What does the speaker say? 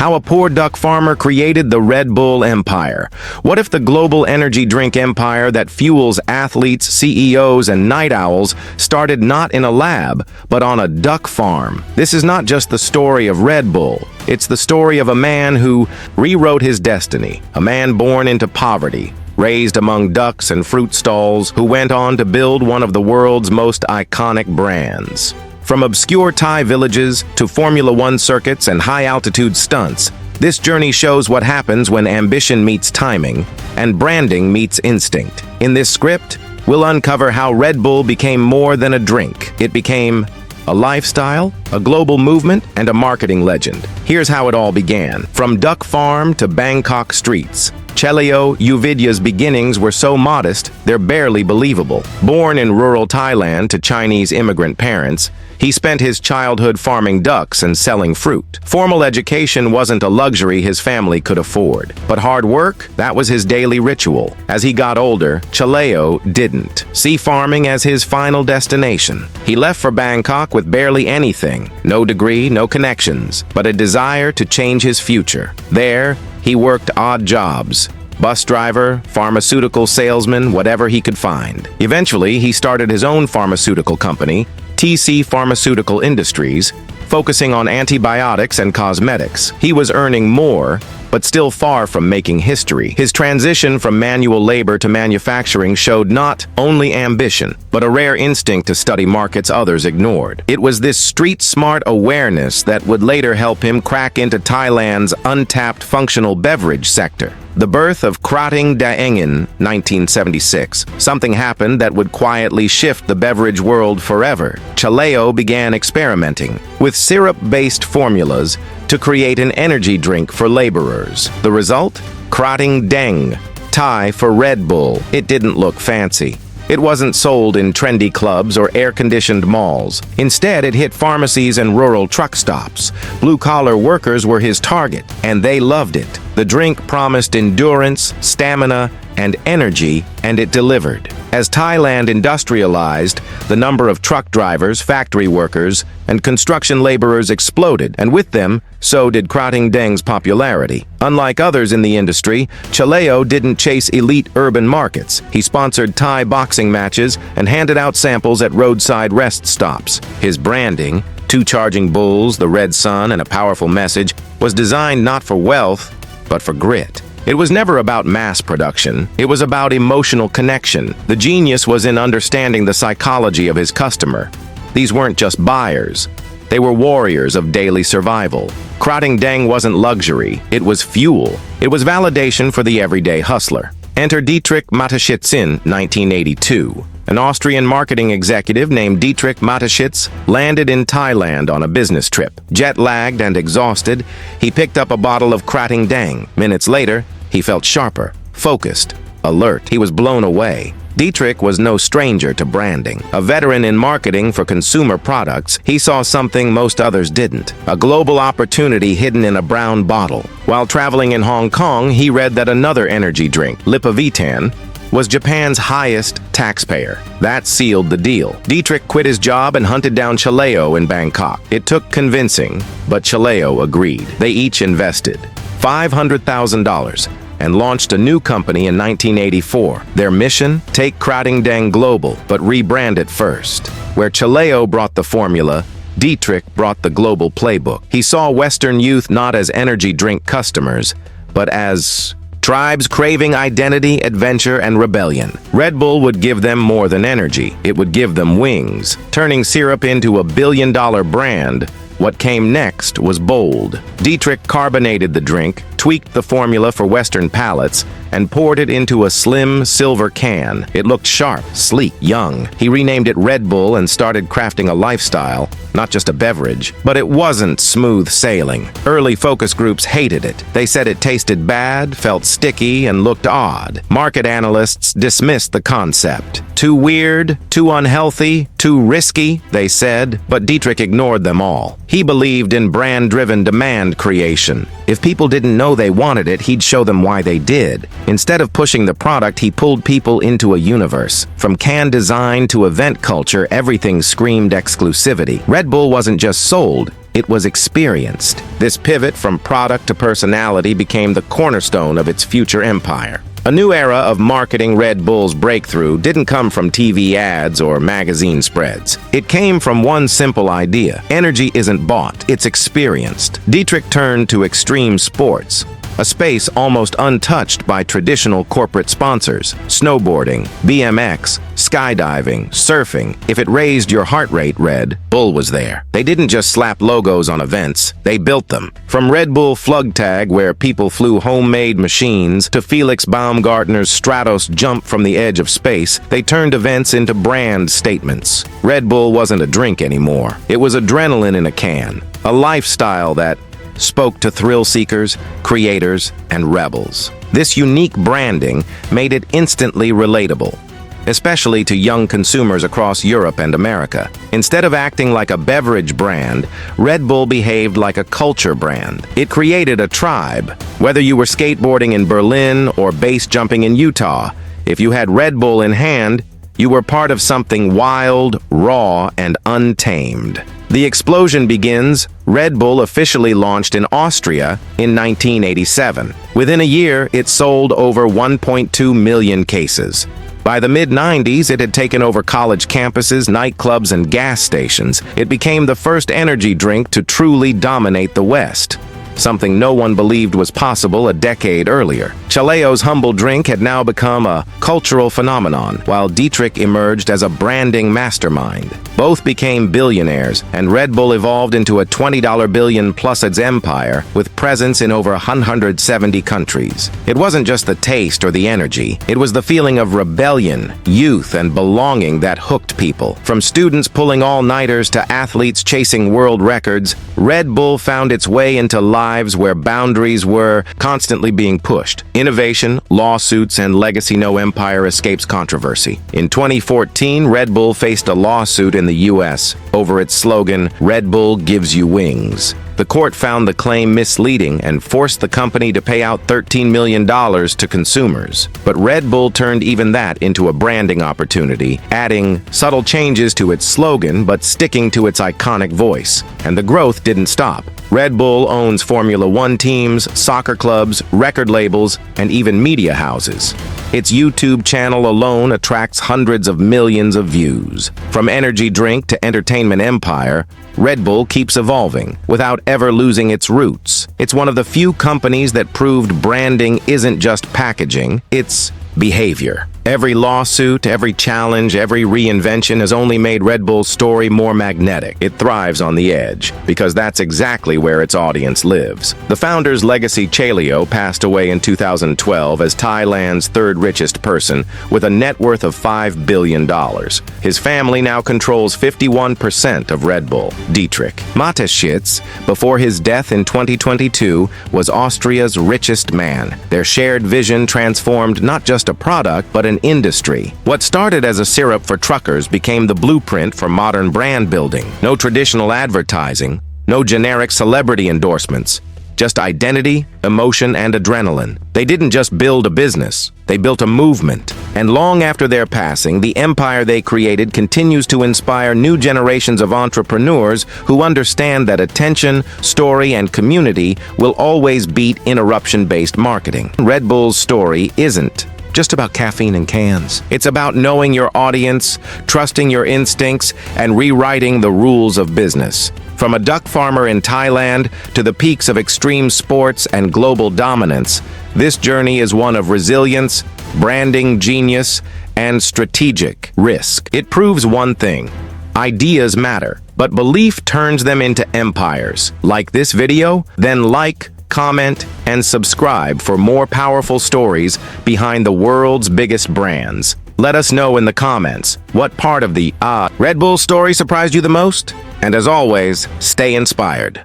How a poor duck farmer created the Red Bull empire. What if the global energy drink empire that fuels athletes, CEOs, and night owls started not in a lab, but on a duck farm? This is not just the story of Red Bull. It's the story of a man who rewrote his destiny, a man born into poverty, raised among ducks and fruit stalls, who went on to build one of the world's most iconic brands. From obscure Thai villages to Formula One circuits and high-altitude stunts, this journey shows what happens when ambition meets timing and branding meets instinct. In this script, we'll uncover how Red Bull became more than a drink. It became a lifestyle, a global movement, and a marketing legend. Here's how it all began. From duck farm to Bangkok streets, Chaleo, Yoovidhya's beginnings were so modest, they're barely believable. Born in rural Thailand to Chinese immigrant parents, he spent his childhood farming ducks and selling fruit. Formal education wasn't a luxury his family could afford, but hard work, that was his daily ritual. As he got older, Chaleo didn't see farming as his final destination. He left for Bangkok with barely anything, no degree, no connections, but a desire to change his future. There, he worked odd jobs. Bus driver, pharmaceutical salesman, whatever he could find. Eventually, he started his own pharmaceutical company, TC Pharmaceutical Industries, focusing on antibiotics and cosmetics. He was earning more, but still far from making history. His transition from manual labor to manufacturing showed not only ambition, but a rare instinct to study markets others ignored. It was this street-smart awareness that would later help him crack into Thailand's untapped functional beverage sector. The birth of Krating Daeng in 1976. Something happened that would quietly shift the beverage world forever. Chaleo began experimenting with syrup-based formulas to create an energy drink for laborers. The result? Krating Daeng, Thai for Red Bull. It didn't look fancy. It wasn't sold in trendy clubs or air-conditioned malls. Instead, it hit pharmacies and rural truck stops. Blue-collar workers were his target, and they loved it. The drink promised endurance, stamina, and energy, and it delivered. As Thailand industrialized, the number of truck drivers, factory workers, and construction laborers exploded, and with them, so did Krating Daeng's popularity. Unlike others in the industry, Chaleo didn't chase elite urban markets. He sponsored Thai boxing matches and handed out samples at roadside rest stops. His branding, two charging bulls, the red sun, and a powerful message, was designed not for wealth, but for grit. It was never about mass production. It was about emotional connection. The genius was in understanding the psychology of his customer. These weren't just buyers. They were warriors of daily survival. Krating Daeng wasn't luxury. It was fuel. It was validation for the everyday hustler. Enter Dietrich Mateschitz in 1982. An Austrian marketing executive named Dietrich Mateschitz landed in Thailand on a business trip. Jet-lagged and exhausted, he picked up a bottle of Krating Daeng. Minutes later, he felt sharper, focused, alert. He was blown away. Dietrich was no stranger to branding. A veteran in marketing for consumer products, he saw something most others didn't. A global opportunity hidden in a brown bottle. While traveling in Hong Kong, he read that another energy drink, Yoovidhya, was Japan's highest taxpayer. That sealed the deal. Dietrich quit his job and hunted down Chaleo in Bangkok. It took convincing, but Chaleo agreed. They each invested $500,000 and launched a new company in 1984. Their mission? Take Krating Daeng global, but rebrand it first. Where Chaleo brought the formula, Dietrich brought the global playbook. He saw Western youth not as energy drink customers, but as tribes craving identity, adventure, and rebellion. Red Bull would give them more than energy. It would give them wings. Turning syrup into a billion-dollar brand, what came next was bold. Dietrich carbonated the drink, tweaked the formula for Western palates, and poured it into a slim silver can. It looked sharp, sleek, young. He renamed it Red Bull and started crafting a lifestyle, not just a beverage. But it wasn't smooth sailing. Early focus groups hated it. They said it tasted bad, felt sticky, and looked odd. Market analysts dismissed the concept. Too weird, too unhealthy, too risky, they said, but Dietrich ignored them all. He believed in brand-driven demand creation. If people didn't know they wanted it, he'd show them why they did. Instead of pushing the product, he pulled people into a universe. From can design to event culture, everything screamed exclusivity. Red Bull wasn't just sold, it was experienced. This pivot from product to personality became the cornerstone of its future empire. A new era of marketing. Red Bull's breakthrough didn't come from TV ads or magazine spreads. It came from one simple idea. Energy isn't bought, it's experienced. Dietrich turned to extreme sports, a space almost untouched by traditional corporate sponsors. Snowboarding, BMX, skydiving, surfing. If it raised your heart rate, Red Bull was there. They didn't just slap logos on events, they built them. From Red Bull Flugtag, where people flew homemade machines, to Felix Baumgartner's Stratos jump from the edge of space, they turned events into brand statements. Red Bull wasn't a drink anymore. It was adrenaline in a can, a lifestyle that spoke to thrill seekers, creators, and rebels. This unique branding made it instantly relatable, especially to young consumers across Europe and America. Instead of acting like a beverage brand, Red Bull behaved like a culture brand. It created a tribe. Whether you were skateboarding in Berlin or base jumping in Utah, if you had Red Bull in hand, you were part of something wild, raw, and untamed. The explosion begins. Red Bull officially launched in Austria in 1987. Within a year, it sold over 1.2 million cases. By the mid-90s, it had taken over college campuses, nightclubs, and gas stations. It became the first energy drink to truly dominate the West, something no one believed was possible a decade earlier. Chaleo's humble drink had now become a cultural phenomenon, while Dietrich emerged as a branding mastermind. Both became billionaires, and Red Bull evolved into a $20 billion plus its empire, with presence in over 170 countries. It wasn't just the taste or the energy, it was the feeling of rebellion, youth, and belonging that hooked people. From students pulling all-nighters to athletes chasing world records, Red Bull found its way into lives where boundaries were constantly being pushed. Innovation, lawsuits, and legacy. No empire escapes controversy. In 2014, Red Bull faced a lawsuit in the U.S. over its slogan, "Red Bull gives you wings." The court found the claim misleading and forced the company to pay out $13 million to consumers. But Red Bull turned even that into a branding opportunity, adding subtle changes to its slogan but sticking to its iconic voice. And the growth didn't stop. Red Bull owns Formula One teams, soccer clubs, record labels, and even media houses. Its YouTube channel alone attracts hundreds of millions of views. From energy drink to entertainment empire, Red Bull keeps evolving without ever losing its roots. It's one of the few companies that proved branding isn't just packaging, it's behavior. Every lawsuit, every challenge, every reinvention has only made Red Bull's story more magnetic. It thrives on the edge, because that's exactly where its audience lives. The founder's legacy, Chaleo, passed away in 2012 as Thailand's third richest person, with a net worth of $5 billion. His family now controls 51% of Red Bull. Dietrich Mateschitz, before his death in 2022, was Austria's richest man. Their shared vision transformed not just a product, but an industry. What started as a syrup for truckers became the blueprint for modern brand building. No traditional advertising, no generic celebrity endorsements, just identity, emotion, and adrenaline. They didn't just build a business, they built a movement. And long after their passing, the empire they created continues to inspire new generations of entrepreneurs who understand that attention, story, and community will always beat interruption-based marketing. Red Bull's story isn't just about caffeine and cans. It's about knowing your audience, trusting your instincts, and rewriting the rules of business. From a duck farmer in Thailand to the peaks of extreme sports and global dominance, this journey is one of resilience, branding genius, and strategic risk. It proves one thing: ideas matter, but belief turns them into empires. Like this video? Then like, comment, and subscribe for more powerful stories behind the world's biggest brands. Let us know in the comments what part of the Red Bull story surprised you the most. And as always, stay inspired.